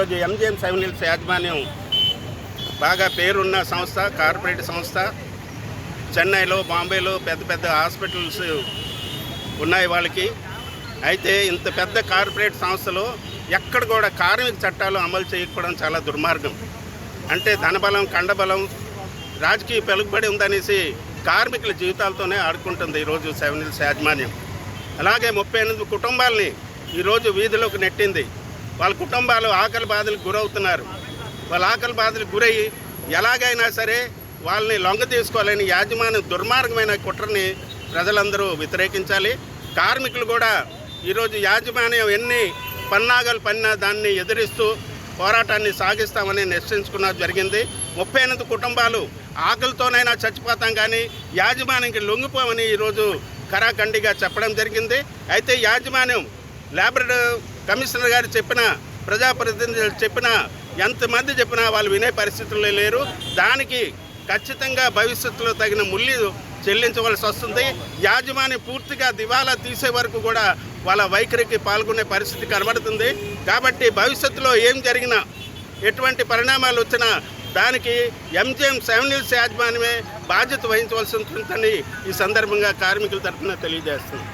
రోజు MGM 7 hills యాజమాన్యం బాగా పేరున్న సంస్థ, కార్పొరేట్ సంస్థ. చెన్నైలో, బాంబేలో పెద్ద పెద్ద హాస్పిటల్స్ ఉన్నాయి వాళ్ళకి. అయితే ఇంత పెద్ద కార్పొరేట్ సంస్థలో ఎక్కడ కూడా కార్మిక చట్టాలు అమలు చేయకపోవడం చాలా దుర్మార్గం. అంటే ధనబలం, కండబలం, రాజకీయ పెలుగుబడి ఉందనేసి కార్మికుల జీవితాలతోనే ఆడుకుంటుంది ఈరోజు 7 హిల్స్ యాజమాన్యం. అలాగే 38 కుటుంబాలని ఈరోజు వీధిలోకి నెట్టింది. వాళ్ళ కుటుంబాలు ఆకలి బాధలకు గురవుతున్నారు. వాళ్ళ ఆకలి బాధలకు గురయ్యి ఎలాగైనా సరే వాళ్ళని లొంగ తీసుకోవాలని యాజమాన్యం దుర్మార్గమైన కుట్రని ప్రజలందరూ వ్యతిరేకించాలి. కార్మికులు కూడా ఈరోజు యాజమాన్యం ఎన్ని పన్నాగాలు పన్నా దాన్ని ఎదిరిస్తూ పోరాటాన్ని సాగిస్తామని నిశ్చయించుకున్న జరిగింది. 38 కుటుంబాలు ఆకలితోనైనా చచ్చిపోతాం కానీ యాజమాన్యంకి లొంగిపోమని ఈరోజు కరాఖండిగా చెప్పడం జరిగింది. అయితే యాజమాన్యం లేబర్ కమిషనర్ గారు చెప్పిన, ప్రజాప్రతినిధులు చెప్పిన, ఎంతమంది చెప్పినా వాళ్ళు వినే పరిస్థితుల్లో లేరు. దానికి ఖచ్చితంగా భవిష్యత్తులో తగిన మూల్యం చెల్లించవలసి వస్తుంది. యాజమాన్యం పూర్తిగా దివాలా తీసే వరకు కూడా వాళ్ళ వైఖరికి పాల్గొనే పరిస్థితి కనబడుతుంది. కాబట్టి భవిష్యత్తులో ఏం జరిగినా, ఎటువంటి పరిణామాలు వచ్చినా దానికి ఎంజిఎం 7 హిల్స్ యాజమాన్యమే బాధ్యత వహించవలసి ఉంటుందని ఈ సందర్భంగా కార్మికుల తరఫున తెలియజేస్తుంది.